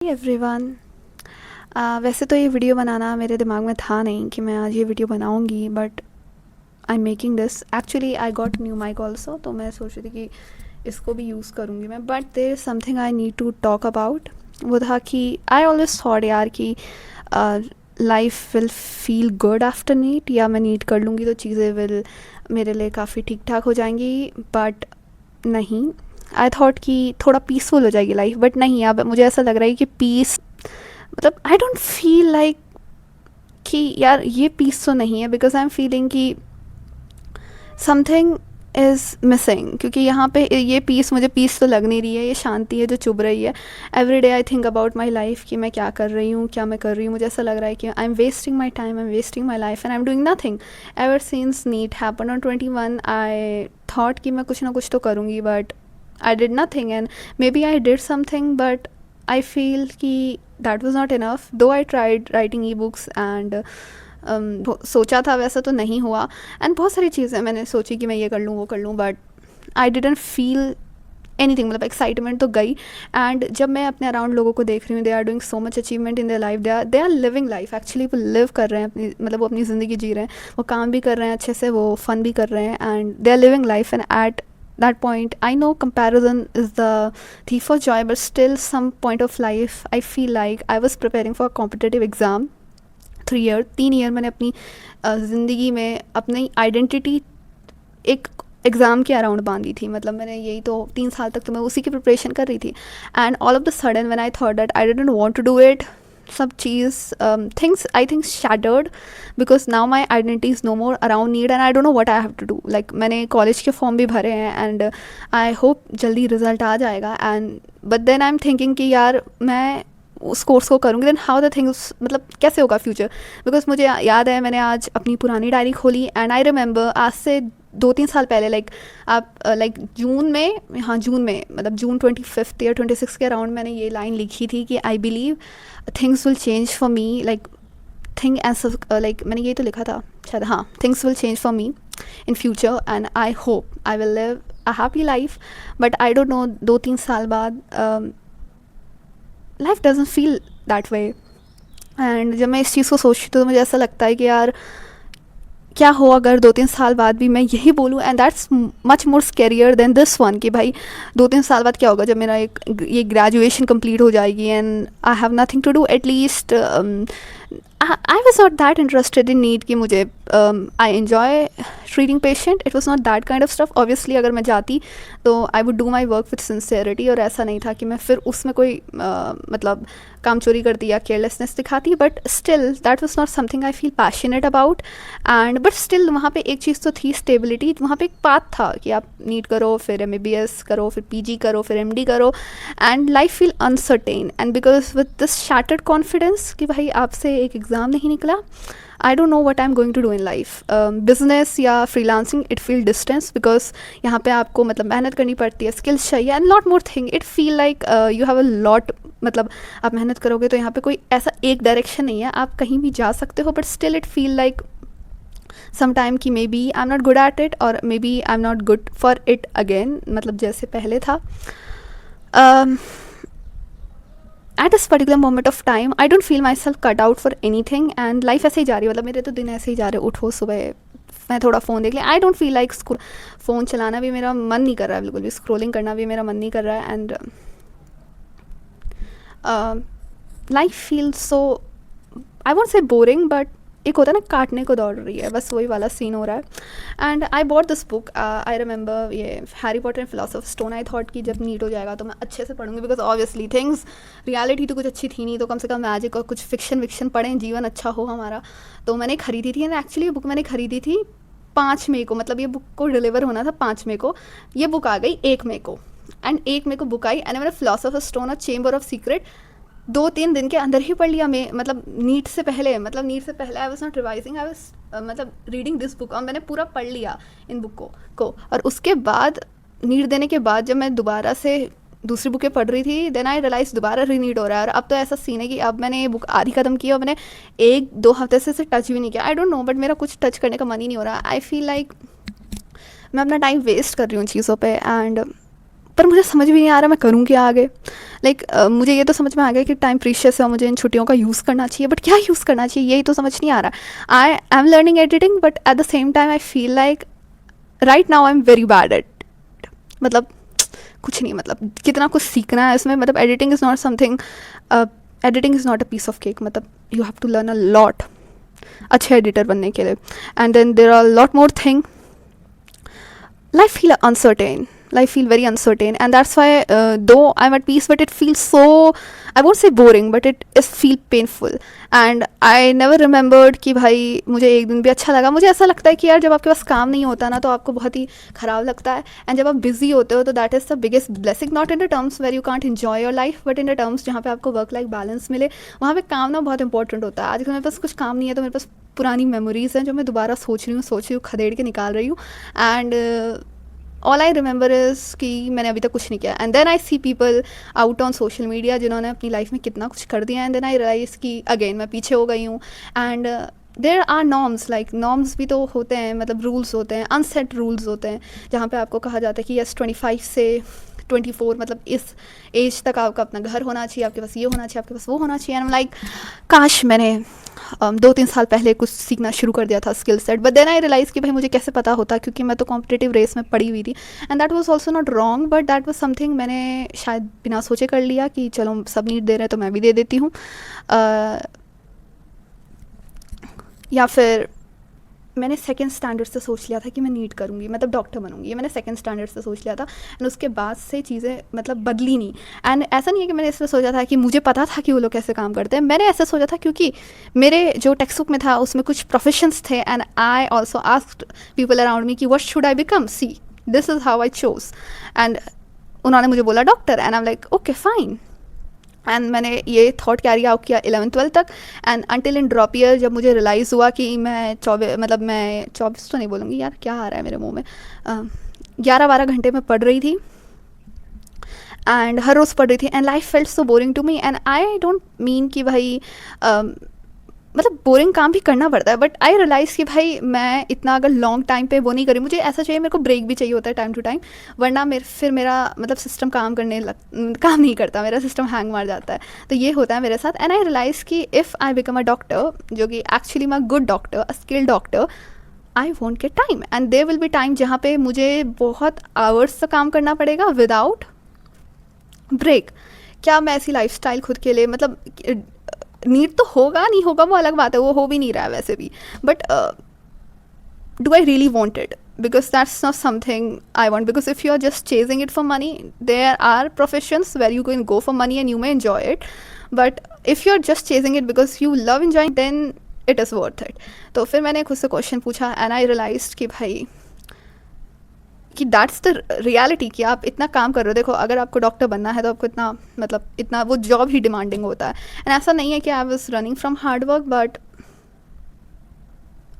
Everyone. वैसे तो ये वीडियो बनाना मेरे दिमाग में था नहीं कि मैं आज ये वीडियो बनाऊंगी, but I am making this. Actually I got new mic also, तो मैं सोच रही थी कि इसको भी यूज़ करूँगी मैं, but there is something I need to talk about. वो था कि आई ऑलवेज थॉट यार कि life will feel good after NEET, या मैं नीट कर लूँगी तो चीज़ें विल मेरे लिए काफ़ी ठीक ठाक हो जाएंगी, बट नहीं। आई थॉट कि थोड़ा पीसफुल हो जाएगी लाइफ, बट नहीं। अब मुझे ऐसा लग रहा है कि पीस, मतलब आई डोंट फील लाइक कि यार ये पीस तो नहीं है, बिकॉज आई एम फीलिंग कि समथिंग इज़ मिसिंग। क्योंकि यहाँ पे ये पीस, मुझे पीस तो लग नहीं रही है, ये शांति है जो चुभ रही है। Every day I think about my life कि मैं क्या कर रही हूँ, क्या मैं कर रही हूँ। मुझे ऐसा लग रहा है कि I am wasting my time, I am wasting my life and I am doing nothing. Ever since NEET happen on 21 I thought कि मैं कुछ ना कुछ तो करूँगी, but I did nothing, and maybe I did something, but I feel कि that was not enough. Though I tried writing ebooks and सोचा था वैसा तो नहीं हुआ, एंड बहुत सारी चीज़ें मैंने सोची कि मैं ये कर लूँ वो कर लूँ, but I didn't feel anything. मतलब एक्साइटमेंट तो गई। एंड जब मैं अपने अराउंड लोगों को देख रही हूँ, they are doing so much achievement in their life, they are living life actually. वो लिव कर रहे हैं अपनी, मतलब वो अपनी ज़िंदगी जी रहे हैं, वो काम भी कर रहे हैं अच्छे से, वो फ़न भी कर रहे हैं, and they are living life. And at that point I know comparison is the thief of joy, but still some point of life I feel like I was preparing for a competitive exam 3 year 3 year मैंने अपनी ज़िंदगी में अपनी identity एक exam के around बांधी थी। मतलब मैंने यही तो 3 साल तक तो मैं उसी की प्रिपरेशन कर रही थी, and all of the sudden when I thought that I didn't want to do it, सब चीज़ things I think shattered, because now my identity is no more around need and I don't know what I have to do. Like मैंने college के form भी भरे हैं, and I hope जल्दी result आ जाएगा, and but then I am thinking कि यार मैं उस कोर्स को करूँगी, देन हाउ द थिंग्स, मतलब कैसे होगा फ्यूचर। बिकॉज मुझे याद है मैंने आज अपनी पुरानी डायरी खोली, एंड आई रिमेंबर आज से 2-3 साल पहले, लाइक आप लाइक जून में, हाँ जून में, मतलब जून 25 या 26 के अराउंड मैंने ये लाइन लिखी थी कि I believe things will change for me, like thing as like मैंने ये तो लिखा था शायद, हाँ, things will change for me in future and I hope I will live a happy life. But I don't know, 2-3 साल बाद life doesn't feel that way. And जब मैं इस चीज़ को सोचती हूँ तो मुझे ऐसा लगता है कि यार क्या हो अगर 2-3 साल बाद भी मैं यही बोलूँ, and that's much more scarier than this one कि भाई 2-3 साल बाद क्या होगा जब मेरा ये ग्रेजुएशन कंप्लीट हो जाएगी and I have nothing to do. At least I was not that interested in NEET कि मुझे I enjoy treating patient, it was not that kind of stuff. Obviously अगर मैं जाती तो I would do my work with sincerity, और ऐसा नहीं था कि मैं फिर उसमें कोई मतलब काम चोरी करती या केयरलेसनेस दिखाती, but still that was not something I feel passionate about. And but still वहाँ पे एक चीज़ तो थी, स्टेबिलिटी। वहाँ पे एक पाथ था कि आप नीट करो, फिर MBBS करो, फिर PG करो, फिर MD करो, and life feel uncertain. And because with this shattered confidence कि भाई आपसे एक एग्ज़ाम नहीं निकला, I don't know what I am going to do in life. Business या freelancing, it feel distance, because यहाँ पे आपको मतलब मेहनत करनी पड़ती है, स्किल्स चाहिए, and lot more thing. It feel like you have a lot, मतलब आप मेहनत करोगे तो यहाँ पे कोई ऐसा एक डायरेक्शन नहीं है, आप कहीं भी जा सकते हो, but still it feel like sometime कि maybe I am not good at it, और maybe I am not good for it again, मतलब जैसे पहले था। At this particular moment of time I don't feel myself cut out for anything, and life ऐसे ही जा रही है। मतलब मेरे तो दिन ऐसे ही जा रहे, उठो सुबह, मैं थोड़ा फ़ोन देख लिया, आई डोंट फील लाइक फ़ोन चलाना भी मेरा मन नहीं कर रहा है, बिल्कुल भी स्क्रोलिंग करना भी मेरा मन नहीं कर रहा है, and life feel so, I won't say boring, but एक होता है ना काटने को दौड़ रही है, बस वही वाला सीन हो रहा है। And I bought this book, I remember ये Harry Potter and philosopher stone. I thought कि जब नीट हो जाएगा तो मैं अच्छे से पढ़ूंगी, बिकॉज ऑब्वियसली थिंग्स, रियलिटी तो कुछ अच्छी थी नहीं, तो कम से कम मैजिक और कुछ फिक्शन विक्शन पढ़ें, जीवन अच्छा हो हमारा। तो मैंने खरीदी थी, एंड एक्चुअली ये बुक मैंने खरीदी थी 5 मई को, मतलब ये बुक को डिलीवर होना था 5 मई को, ये बुक आ गई 1 मई को, एंड 1 मई को बुक आई, एंड मैंने फिलोसोफर स्टोन और चेंबर ऑफ सीक्रेट 2-3 दिन के अंदर ही पढ़ लिया। मैं मतलब नीट से पहले आई was not revising, I was मतलब रीडिंग दिस बुक, और मैंने पूरा पढ़ लिया इन बुक को। और उसके बाद नीट देने के बाद जब मैं दोबारा से दूसरी बुकें पढ़ रही थी, देन आई रियलाइज दोबारा रीनीट हो रहा है। और अब तो ऐसा सीन है कि अब मैंने ये बुक आधी ख़त्म की और मैंने 1-2 हफ्ते से टच भी नहीं किया। आई डोंट नो, बट मेरा कुछ टच करने का मन ही नहीं हो रहा। आई फील लाइक मैं अपना टाइम वेस्ट कर रही हूँ चीज़ों पे, एंड पर मुझे समझ भी नहीं आ रहा मैं करूँ क्या आगे। मुझे ये तो समझ में आ गया कि टाइम प्रीशियस है, मुझे इन छुट्टियों का यूज़ करना चाहिए, बट क्या यूज़ करना चाहिए यही तो समझ नहीं आ रहा। I am learning editing, but at the same time I feel like right now I am very bad at, मतलब कुछ नहीं, मतलब कितना कुछ सीखना है इसमें। मतलब editing is not something, editing is not a piece of cake, मतलब you have to learn a lot अच्छे एडिटर बनने के लिए। And then there are lot more thing. Life feel uncertain, life feel very uncertain, and that's why though I'm at peace, but it feels so, I won't say boring, but it is feel painful. And I never remembered कि भाई मुझे एक दिन भी अच्छा लगा। मुझे ऐसा लगता है कि यार जब आपके पास काम नहीं होता ना तो आपको बहुत ही ख़राब लगता है, एंड जब आप बिजी होते हो तो that is the biggest blessing, not in the terms where you can't enjoy your life, but in the terms जहाँ पे आपको वर्क लाइफ बैलेंस मिले, वहाँ पे काम ना बहुत इंपॉर्टेंट होता है। आज मेरे पास कुछ काम नहीं है तो मेरे पास पुरानी मेमोरीज़ हैं जो मैं दोबारा सोच रही हूँ खदेड़ के निकाल रही हूँ। And all I remember is कि मैंने अभी तक कुछ नहीं किया। And then I see people out on social media जिन्होंने अपनी लाइफ में कितना कुछ कर दिया, एंड देन आई रियलाइज़ कि अगेन मैं पीछे हो गई हूँ। And there are norms, like norms भी तो होते हैं, मतलब रूल्स होते हैं, अनसेट रूल्स होते हैं, जहाँ पे आपको कहा जाता है कि यस 25 से 24 मतलब इस एज तक आपका अपना घर होना चाहिए, आपके पास ये होना चाहिए, आपके पास वो होना चाहिए। एंड लाइक काश मैंने 2-3 साल पहले कुछ सीखना शुरू कर दिया था skill set, but then I realise कि भाई मुझे कैसे पता होता, क्योंकि मैं तो कॉम्पिटिटिव रेस में पड़ी हुई थी। And that was also not wrong, but that was something मैंने शायद बिना सोचे कर लिया कि चलो सब नीट दे रहे हैं तो मैं भी दे देती हूँ। या फिर मैंने सेकंड स्टैंडर्ड से सोच लिया था कि मैं नीट करूँगी, मतलब डॉक्टर बनूंगी, ये मैंने सेकंड स्टैंडर्ड से सोच लिया था। एंड उसके बाद से चीज़ें मतलब बदली नहीं। एंड ऐसा नहीं है कि मैंने इसलिए सोचा था कि मुझे पता था कि वो लोग कैसे काम करते हैं, मैंने ऐसा सोचा था क्योंकि मेरे जो टेक्स्ट बुक में था उसमें कुछ प्रोफेशंस थे, and I also asked people around me कि what should I become, see this is how I chose. And उन्होंने मुझे बोला doctor, and I am like okay fine. And मैंने ये थॉट कैरी आउट किया 11th-12th तक, and until in drop year जब मुझे रियलाइज़ हुआ कि मैं 24 तो नहीं बोलूँगी यार, क्या आ रहा है मेरे मुंह में, 11-12 घंटे में पढ़ रही थी, एंड हर रोज़ पढ़ रही थी, and life felt so boring to me. And I don't mean कि भाई मतलब बोरिंग काम भी करना पड़ता है, बट आई रियलाइज़ कि भाई मैं इतना अगर लॉन्ग टाइम पे वो नहीं करी, मुझे ऐसा चाहिए, मेरे को ब्रेक भी चाहिए होता है टाइम टू टाइम, वरना फिर मेरा मतलब सिस्टम काम नहीं करता, मेरा सिस्टम हैंग मार जाता है। तो ये होता है मेरे साथ। एंड आई रियलाइज़ कि if I become a doctor, जो कि एक्चुअली मैं good doctor, a skilled doctor, I want get time, and there will be time जहाँ पे मुझे बहुत आवर्स तक काम करना पड़ेगा विदाउट ब्रेक। क्या मैं ऐसी लाइफस्टाइल खुद के लिए, मतलब नीड तो होगा नहीं होगा वो अलग बात है, वो हो भी नहीं रहा है वैसे भी, but do I really want it? Because that's not something I want. Because if you are just chasing it for money, there are professions where you can go for money and you may enjoy it. But if you are just chasing it because you love enjoying, then it is worth it. तो फिर मैंने खुद से question पूछा, and I realized कि भाई कि that's the reality कि आप इतना काम कर रहे हो। देखो अगर आपको डॉक्टर बनना है तो आपको इतना मतलब इतना वो जॉब ही डिमांडिंग होता है। एंड ऐसा नहीं है कि I was running from hard work, but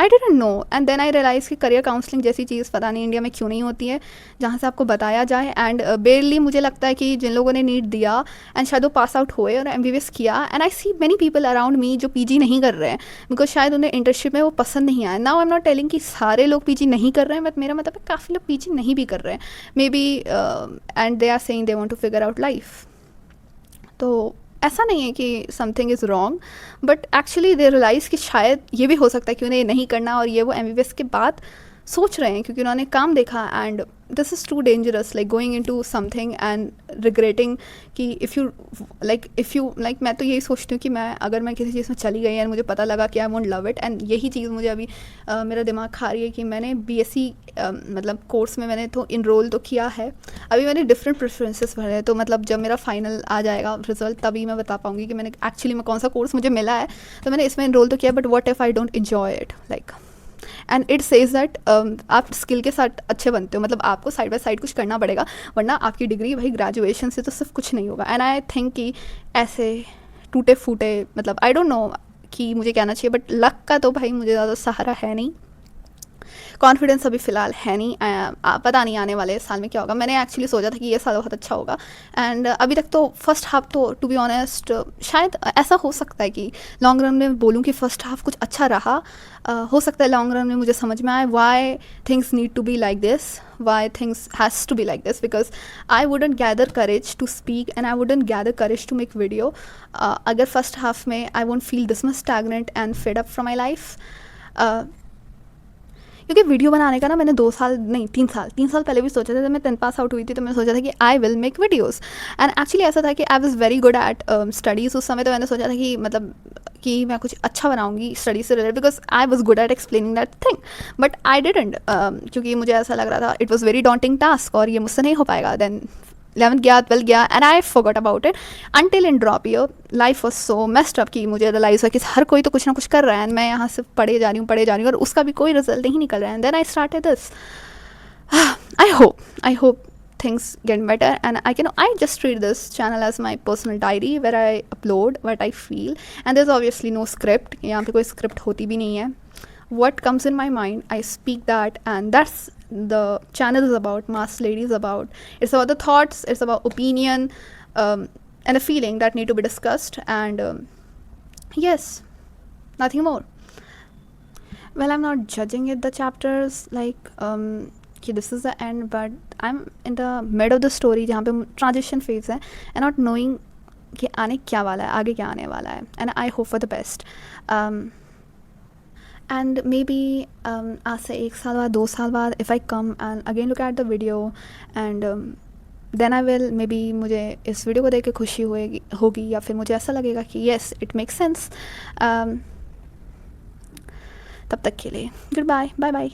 I didn't know. And then I realise कि करियर काउंसलिंग जैसी चीज़ पता नहीं इंडिया में क्यों नहीं होती है जहाँ से आपको बताया जाए। एंड बेरली मुझे लगता है कि जिन लोगों ने नीट दिया एंड शायद वो पास आउट हुए और MBBS किया, and I see many people around मी जो PG नहीं कर रहे हैं बिकॉज शायद उन्हें इंटर्नशिप में वो पसंद नहीं आया। Now I am not telling कि सारे लोग PG नहीं कर रहे हैं, बट मेरा मतलब है काफ़ी लोग PG नहीं भी कर रहे हैं maybe, and they are saying they want to figure out life. तो ऐसा नहीं है कि something is wrong, but actually they realise कि शायद ये भी हो सकता है कि उन्हें नहीं करना, और ये वो MBBS के बाद सोच रहे हैं क्योंकि उन्होंने काम देखा। And this is too dangerous, like going into something and regretting कि इफ़ यू लाइक मैं तो यही सोचती हूँ कि अगर मैं किसी चीज़ में चली गई एंड मुझे पता लगा कि I won't love it, and यही चीज़ मुझे अभी मेरा दिमाग खा रही है कि मैंने BSc मतलब कोर्स में मैंने तो इनरोल तो किया है, अभी मैंने डिफरेंट प्रेफरेंसेस भरे हैं, तो मतलब जब मेरा फाइनल आ जाएगा रिजल्ट तभी मैं बता पाऊँगी कि मैंने एक्चुअली में कौन सा कोर्स मुझे मिला है। तो मैंने इसमें इनरोल तो किया, but what if I don't enjoy it, like and it says that आप स्किल के साथ अच्छे बनते हो, मतलब आपको साइड बाय साइड कुछ करना पड़ेगा, वरना आपकी डिग्री भाई ग्रेजुएशन से तो सिर्फ कुछ नहीं होगा। एंड आई थिंक कि ऐसे टूटे फूटे मतलब आई डोंट नो कि मुझे कहना चाहिए, बट लक का तो भाई मुझे ज़्यादा सहारा है नहीं। कॉन्फिडेंस अभी फ़िलहाल है नहीं। पता नहीं आने वाले साल में क्या होगा। मैंने एक्चुअली सोचा था कि ये साल बहुत अच्छा होगा, एंड अभी तक तो फर्स्ट हाफ तो टू बी ऑनेस्ट शायद ऐसा हो सकता है कि लॉन्ग रन में बोलूँ कि फ़र्स्ट हाफ कुछ अच्छा रहा। हो सकता है लॉन्ग रन में मुझे समझ में आए why things need to be like this, why things has to be like this, because I wouldn't gather courage to speak and I wouldn't gather courage to make video अगर first half में I won't feel this much stagnant and fed up from my life. क्योंकि video बनाने का ना मैंने 2 साल नहीं 3 साल पहले भी सोचा था। जब मैं 10th पास आउट हुई थी तो मैंने सोचा था कि I will make videos, and actually ऐसा था कि I was very good at studies उस समय। तो मैंने सोचा था कि मतलब कि मैं कुछ अच्छा बनाऊंगी स्टडीज से related, because I was good at explaining that thing, but I didn't, क्योंकि मुझे ऐसा लग रहा था it was very daunting task और ये मुझसे नहीं हो पाएगा। देन 11th गया, 12th गया, and I forgot about it until in drop year. Life was so messed up कि मुझे रियलाइज़ हुआ कि हर कोई तो कुछ ना कुछ कर रहा है, एंड मैं यहाँ से पढ़े जा रही हूँ और उसका भी कोई रिजल्ट नहीं निकल रहा है। And then I started this. I hope things get better, and I just treat this channel as my personal diary where I upload what I feel, and there's obviously no script. यहाँ पे कोई script होती भी नहीं है। What comes in my mind, I speak that, and that's the channel is about. Mass Lady is about. It's about the thoughts. It's about opinion, and a feeling that need to be discussed. And yes, nothing more. Well, I'm not judging it the chapters like कि this is the end, but I'm in the mid of the story जहाँ पे transition phase है, and not knowing कि आने क्या वाला है, आगे क्या आने वाला है, and I hope for the best. And maybe आज से 1 साल बाद 2 साल बाद if I come and again look at the video, and then I will maybe मुझे इस वीडियो को देख के खुशी होगी या फिर मुझे ऐसा लगेगा कि yes it makes sense. तब तक के लिए गुड बाय, बाय बाय।